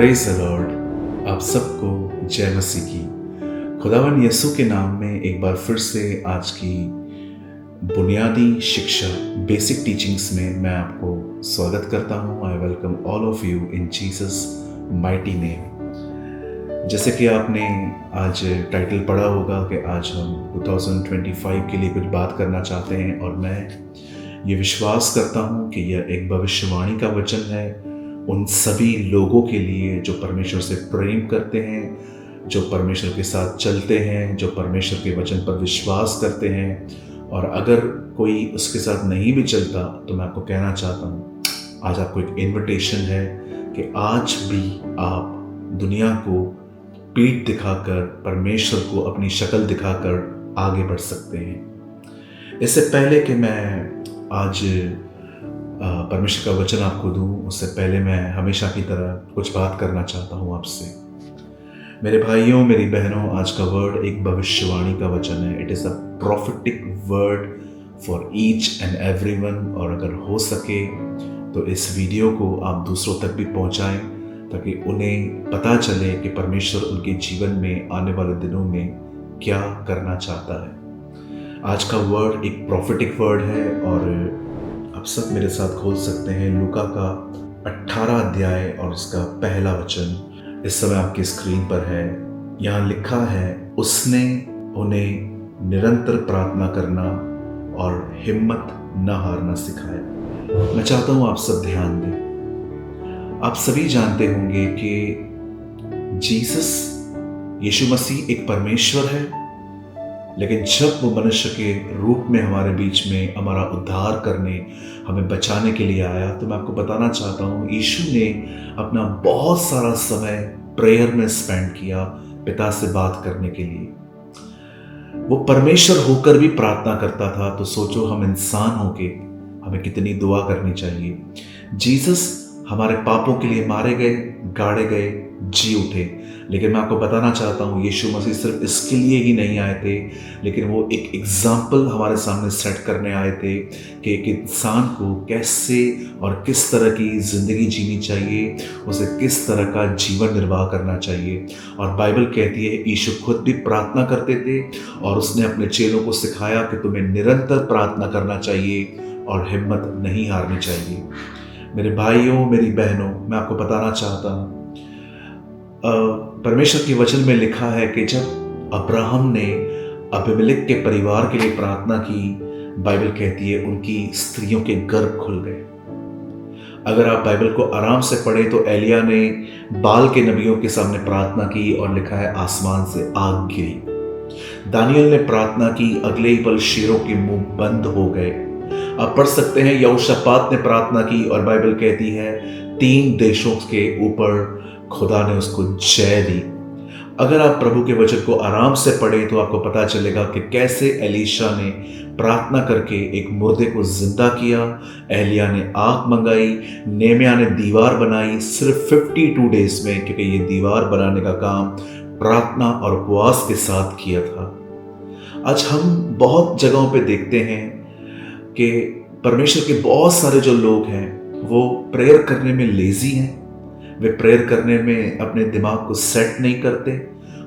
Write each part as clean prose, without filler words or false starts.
Praise the Lord. आप सबको जय मसीह की। खुदावन यीशु के नाम में एक बार फिर से आज की बुनियादी शिक्षा बेसिक टीचिंग्स में मैं आपको स्वागत करता हूं। I welcome all of you in Jesus mighty name. जैसे कि आपने आज टाइटल पढ़ा होगा कि आज हम 2025 के लिए कुछ बात करना चाहते हैं, और मैं ये विश्वास करता हूं कि यह एक भविष्यवाणी का वचन है उन सभी लोगों के लिए जो परमेश्वर से प्रेम करते हैं, जो परमेश्वर के साथ चलते हैं, जो परमेश्वर के वचन पर विश्वास करते हैं। और अगर कोई उसके साथ नहीं भी चलता तो मैं आपको कहना चाहता हूँ, आज आपको एक इनविटेशन है कि आज भी आप दुनिया को पीठ दिखाकर, परमेश्वर को अपनी शक्ल दिखाकर आगे बढ़ सकते हैं। इससे पहले कि मैं आज परमेश्वर का वचन आपको दूं, उससे पहले मैं हमेशा की तरह कुछ बात करना चाहता हूं आपसे। मेरे भाइयों, मेरी बहनों, आज का वर्ड एक भविष्यवाणी का वचन है। It is a prophetic word for each and everyone. और अगर हो सके तो इस वीडियो को आप दूसरों तक भी पहुंचाएं, ताकि उन्हें पता चले कि परमेश्वर उनके जीवन में आने वाले दिनों में क्या करना चाहता है। आज का वर्ड एक प्रॉफिटिक वर्ड है, और आप सब मेरे साथ खोल सकते हैं लूका का 18 अध्याय और उसका पहला वचन इस समय आपकी स्क्रीन पर है। यहाँ लिखा है, उसने उन्हें निरंतर प्रार्थना करना और हिम्मत न हारना सिखाया। मैं चाहता हूँ आप सब ध्यान दें। आप सभी जानते होंगे कि जीसस, यीशु मसीह एक परमेश्वर है, लेकिन जब वो मनुष्य के रूप में हमारे बीच में हमारा उद्धार करने, हमें बचाने के लिए आया, तो मैं आपको बताना चाहता हूँ, यीशु ने अपना बहुत सारा समय प्रेयर में स्पेंड किया, पिता से बात करने के लिए। वो परमेश्वर होकर भी प्रार्थना करता था, तो सोचो हम इंसान होके हमें कितनी दुआ करनी चाहिए। जीसस हमारे पापों के लिए मारे गए, गाड़े गए, जी उठे। लेकिन मैं आपको बताना चाहता हूँ, यीशु मसीह सिर्फ इसके लिए ही नहीं आए थे, लेकिन वो एक एग्जाम्पल हमारे सामने सेट करने आए थे कि एक इंसान को कैसे और किस तरह की ज़िंदगी जीनी चाहिए, उसे किस तरह का जीवन निर्वाह करना चाहिए। और बाइबल कहती है यीशु खुद भी प्रार्थना करते थे, और उसने अपने चेलों को सिखाया कि तुम्हें निरंतर प्रार्थना करना चाहिए और हिम्मत नहीं हारनी चाहिए। मेरे भाइयों, मेरी बहनों, मैं आपको बताना चाहता हूँ, परमेश्वर के वचन में लिखा है कि जब अब्राहम ने अबीमेलेक के परिवार के लिए प्रार्थना की, बाइबल कहती है उनकी स्त्रियों के गर्भ खुल गए। अगर आप बाइबल को आराम से पढ़ें तो एलिया ने बाल के नबियों के सामने प्रार्थना की और लिखा है आसमान से आग गिरी। दानियल ने प्रार्थना की, अगले ही पल शेरों के मुंह बंद हो गए। आप पढ़ सकते हैं यहोशापात ने प्रार्थना की, और बाइबल कहती है 3 देशों के ऊपर खुदा ने उसको जय दी। अगर आप प्रभु के वचन को आराम से पढ़ें तो आपको पता चलेगा कि कैसे एलीशा ने प्रार्थना करके एक मुर्दे को जिंदा किया, एलिया ने आग मंगाई, नेहमिया ने दीवार बनाई सिर्फ 52 डेज में, क्योंकि ये दीवार बनाने का काम प्रार्थना और उपवास के साथ किया था। आज हम बहुत जगहों पे देखते हैं कि परमेश्वर के बहुत सारे जो लोग हैं वो प्रेयर करने में लेजी हैं। वे प्रेयर करने में अपने दिमाग को सेट नहीं करते,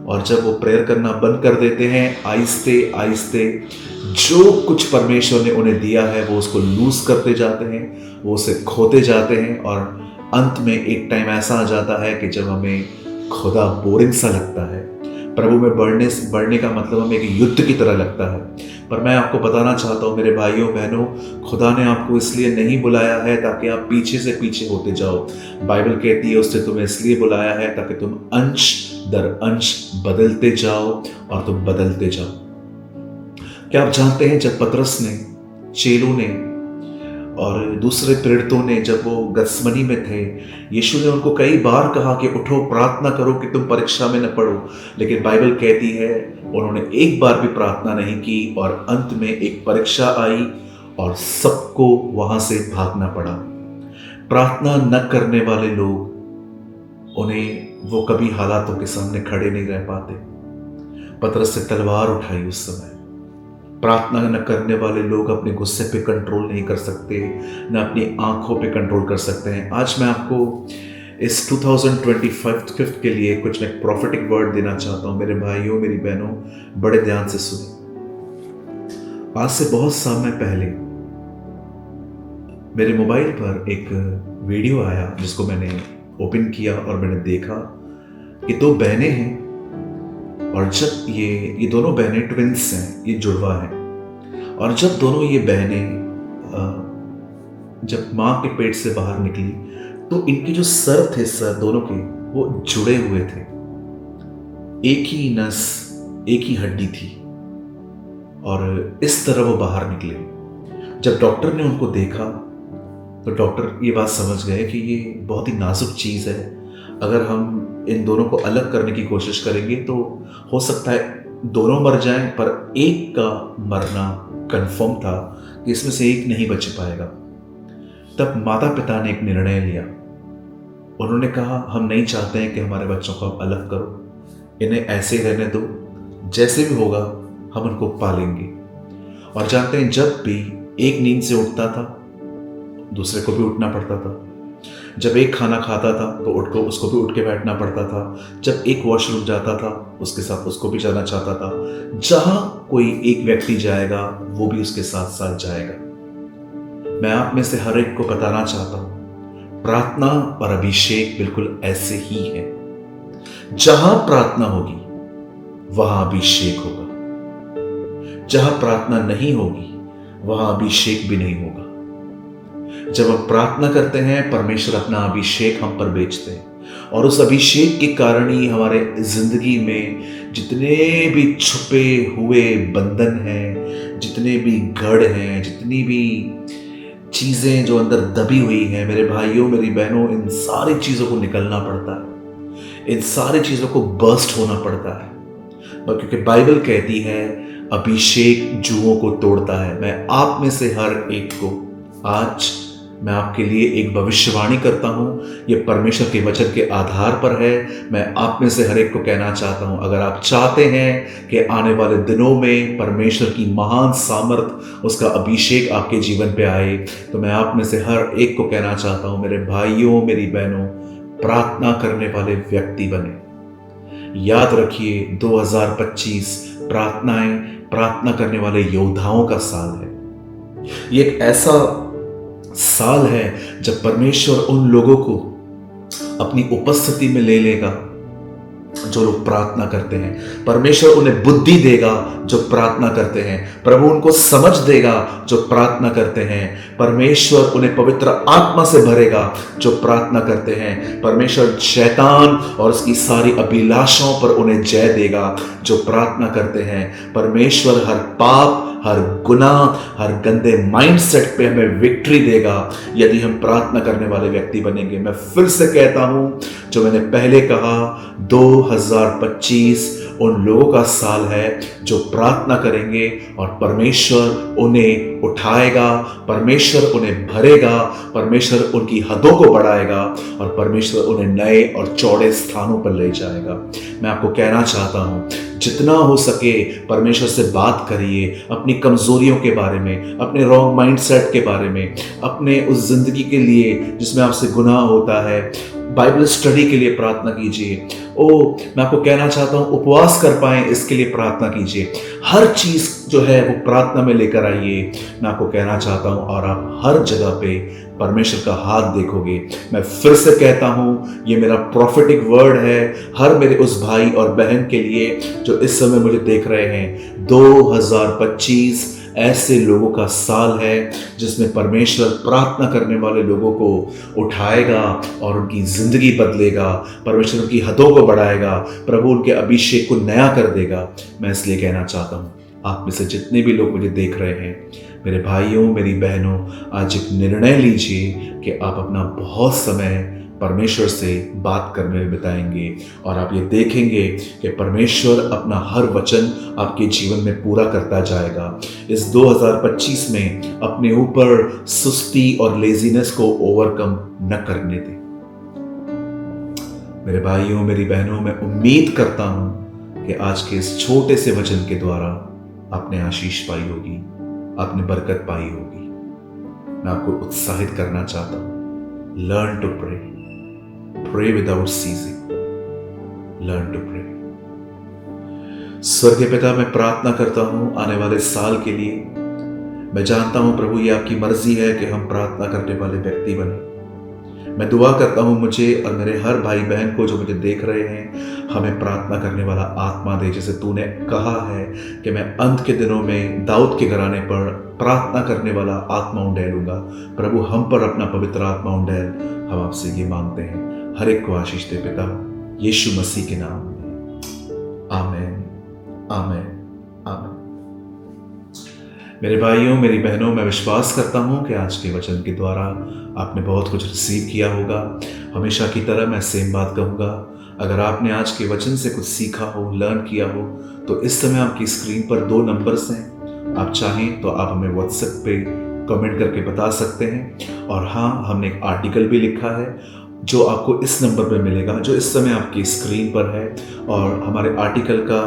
और जब वो प्रेयर करना बंद कर देते हैं, आहिस्ते आहिस्ते जो कुछ परमेश्वर ने उन्हें दिया है वो उसको लूज करते जाते हैं, वो उसे खोते जाते हैं। और अंत में एक टाइम ऐसा आ जाता है कि जब हमें खुदा बोरिंग सा लगता है। प्रभु में बढ़ने का मतलब हमें एक युद्ध की तरह लगता है। पर मैं आपको बताना चाहता हूँ मेरे भाइयों बहनों, खुदा ने आपको इसलिए नहीं बुलाया है ताकि आप पीछे से पीछे होते जाओ। बाइबल कहती है उसने तुम्हें इसलिए बुलाया है ताकि तुम अंश दर अंश बदलते जाओ, और तुम बदलते जाओ। क्या आप जानते हैं, जब पतरस ने, चेलों ने और दूसरे प्रेरितों ने, जब वो गत्समनी में थे, यीशु ने उनको कई बार कहा कि उठो, प्रार्थना करो कि तुम परीक्षा में न पड़ो। लेकिन बाइबल कहती है उन्होंने एक बार भी प्रार्थना नहीं की, और अंत में एक परीक्षा आई और सबको वहां से भागना पड़ा। प्रार्थना न करने वाले लोग, उन्हें वो कभी हालातों के सामने खड़े नहीं रह पाते। पतरस से तलवार उठाई उस समय। प्रार्थना न करने वाले लोग अपने गुस्से पे कंट्रोल नहीं कर सकते, न अपनी आंखों पे कंट्रोल कर सकते हैं। आज मैं आपको इस 2025 के लिए कुछ मैं प्रॉफिटिक वर्ड देना चाहता हूँ। मेरे भाइयों, मेरी बहनों, बड़े ध्यान से सुनिए। आज से बहुत समय पहले मेरे मोबाइल पर एक वीडियो आया जिसको मैंने ओपन किया और मैंने देखा कि दो बहनें हैं, और जब ये दोनों बहनें ट्विंस हैं, ये जुड़वा हैं, और जब दोनों ये बहनें जब माँ के पेट से बाहर निकली तो इनके जो सर थे, सर दोनों के, वो जुड़े हुए थे। एक ही नस, एक ही हड्डी थी, और इस तरह वो बाहर निकले। जब डॉक्टर ने उनको देखा तो डॉक्टर ये बात समझ गए कि ये बहुत ही नाजुक चीज़ है। अगर हम इन दोनों को अलग करने की कोशिश करेंगे तो हो सकता है दोनों मर जाएं, पर एक का मरना कंफर्म था कि इसमें से एक नहीं बच पाएगा। तब माता पिता ने एक निर्णय लिया। उन्होंने कहा, हम नहीं चाहते हैं कि हमारे बच्चों को आप अलग करो, इन्हें ऐसे ही रहने दो, जैसे भी होगा हम उनको पालेंगे। और जानते हैं, जब भी एक नींद से उठता था दूसरे को भी उठना पड़ता था। जब एक खाना खाता था तो उसको भी उठ के बैठना पड़ता था। जब एक वॉशरूम जाता था उसके साथ उसको भी जाना चाहता था। जहां कोई एक व्यक्ति जाएगा वो भी उसके साथ साथ जाएगा। मैं आप में से हर एक को बताना चाहता हूं, प्रार्थना और अभिषेक बिल्कुल ऐसे ही है। जहां प्रार्थना होगी वहां अभिषेक होगा, जहां प्रार्थना नहीं होगी वहां अभिषेक भी नहीं होगा। जब हम प्रार्थना करते हैं, परमेश्वर अपना अभिषेक हम पर भेजते हैं, और उस अभिषेक के कारण ही हमारे जिंदगी में जितने भी छुपे हुए बंधन हैं, जितने भी गढ़ हैं, जितनी भी चीजें जो अंदर दबी हुई हैं, मेरे भाइयों, मेरी बहनों, इन सारी चीजों को निकलना पड़ता है, इन सारी चीजों को बर्स्ट होना पड़ता है। क्योंकि बाइबल कहती है अभिषेक जुओं को तोड़ता है। मैं आप में से हर एक को आज मैं आपके लिए एक भविष्यवाणी करता हूं, यह परमेश्वर के वचन के आधार पर है। मैं आप में से हर एक को कहना चाहता हूं, अगर आप चाहते हैं कि आने वाले दिनों में परमेश्वर की महान सामर्थ, उसका अभिषेक आपके जीवन पे आए, तो मैं आप में से हर एक को कहना चाहता हूं, मेरे भाइयों, मेरी बहनों, प्रार्थना करने वाले व्यक्ति बने। याद रखिए, 2025 प्रार्थना करने वाले योद्धाओं का साल है। ये एक ऐसा साल है जब परमेश्वर उन लोगों को अपनी उपस्थिति में ले लेगा जो लोग प्रार्थना करते हैं। परमेश्वर उन्हें बुद्धि देगा जो प्रार्थना करते हैं। प्रभु उनको समझ देगा जो प्रार्थना करते हैं। परमेश्वर उन्हें पवित्र आत्मा से भरेगा जो प्रार्थना करते हैं। परमेश्वर शैतान और उसकी सारी अभिलाषाओं पर उन्हें जय देगा जो प्रार्थना करते हैं। परमेश्वर हर पाप, हर गुनाह, हर गंदे माइंडसेट पे हमें विक्ट्री देगा यदि हम प्रार्थना करने वाले व्यक्ति बनेंगे। मैं फिर से कहता हूं, जो मैंने पहले कहा, 2025 उन लोगों का साल है जो प्रार्थना करेंगे, और परमेश्वर उन्हें उठाएगा, परमेश्वर उन्हें भरेगा, परमेश्वर उनकी हदों को बढ़ाएगा, और परमेश्वर उन्हें नए और चौड़े स्थानों पर ले जाएगा। मैं आपको कहना चाहता हूं, जितना हो सके परमेश्वर से बात करिए, अपनी कमजोरियों के बारे में, अपने रॉन्ग माइंडसेट के बारे में, अपने उस जिंदगी के लिए जिसमें आपसे गुनाह होता है। बाइबल स्टडी के लिए प्रार्थना कीजिए। मैं आपको कहना चाहता हूं, उपवास कर पाए इसके लिए प्रार्थना कीजिए। हर चीज जो है वो प्रार्थना में लेकर आइए। मैं आपको कहना चाहता हूं, और आप हर जगह पे परमेश्वर का हाथ देखोगे। मैं फिर से कहता हूं, ये मेरा प्रॉफिटिक वर्ड है हर मेरे उस भाई और बहन के लिए जो इस समय मुझे देख रहे हैं। 2025 ऐसे लोगों का साल है जिसमें परमेश्वर प्रार्थना करने वाले लोगों को उठाएगा और उनकी जिंदगी बदलेगा। परमेश्वर उनकी हदों को बढ़ाएगा, प्रभु उनके अभिषेक को नया कर देगा। मैं इसलिए कहना चाहता हूं, आप में से जितने भी लोग मुझे देख रहे हैं, मेरे भाइयों, मेरी बहनों, आज एक निर्णय लीजिए कि आप अपना बहुत समय परमेश्वर से बात करने में बिताएंगे, और आप ये देखेंगे कि परमेश्वर अपना हर वचन आपके जीवन में पूरा करता जाएगा। इस 2025 में अपने ऊपर सुस्ती और लेजीनेस को ओवरकम न करने दें। मेरे भाइयों, मेरी बहनों, मैं उम्मीद करता हूं कि आज के इस छोटे से वचन के द्वारा आपने आशीष पाई होगी, आपने बरकत पाई होगी। मैं आपको उत्साहित करना चाहता हूं, learn to pray, pray without ceasing. Learn to pray. स्वर्गीय पिता, मैं प्रार्थना करता हूं आने वाले साल के लिए। मैं जानता हूं प्रभु, ये आपकी मर्जी है कि हम प्रार्थना करने वाले व्यक्ति बने। मैं दुआ करता हूं मुझे और मेरे हर भाई बहन को जो मुझे देख रहे हैं, हमें प्रार्थना करने वाला आत्मा दे, जैसे तूने कहा है कि मैं अंत के दिनों में दाऊद के घराने पर प्रार्थना करने वाला आत्मा उंडेलूंगा। प्रभु, हम पर अपना पवित्र आत्मा उंडेल, हम आपसे ये मांगते हैं। हर एक को आशीष दे पिता, यीशु मसीह के नाम में। आमीन, आमीन, आमीन। मेरे भाइयों, मेरी बहनों, मैं विश्वास करता हूं कि आज के वचन के द्वारा आपने बहुत कुछ रिसीव किया होगा। हमेशा की तरह मैं सेम बात कहूँगा, अगर आपने आज के वचन से कुछ सीखा हो, लर्न किया हो, तो इस समय आपकी स्क्रीन पर 2 नंबर्स हैं। आप चाहें तो आप हमें व्हाट्सएप पे कमेंट करके बता सकते हैं। और हाँ, हमने एक आर्टिकल भी लिखा है जो आपको इस नंबर पर मिलेगा, जो इस समय आपकी स्क्रीन पर है। और हमारे आर्टिकल का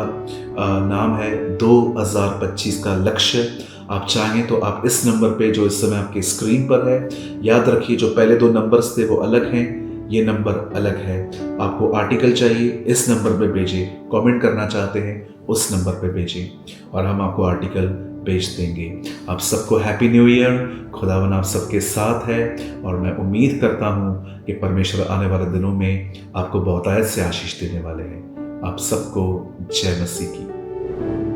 नाम है 2025 का लक्ष्य। आप चाहें तो आप इस नंबर पे जो इस समय आपकी स्क्रीन पर है, याद रखिए जो पहले 2 नंबर्स थे वो अलग हैं, ये नंबर अलग है। आपको आर्टिकल चाहिए, इस नंबर पे भेजिए। कमेंट करना चाहते हैं, उस नंबर पे भेजिए और हम आपको आर्टिकल भेज देंगे। आप सबको हैप्पी न्यू ईयर। खुदावन आप सबके साथ है और मैं उम्मीद करता हूँ कि परमेश्वर आने वाले दिनों में आपको बहुतायत से आशीष देने वाले हैं। आप सबको जय मसीह की।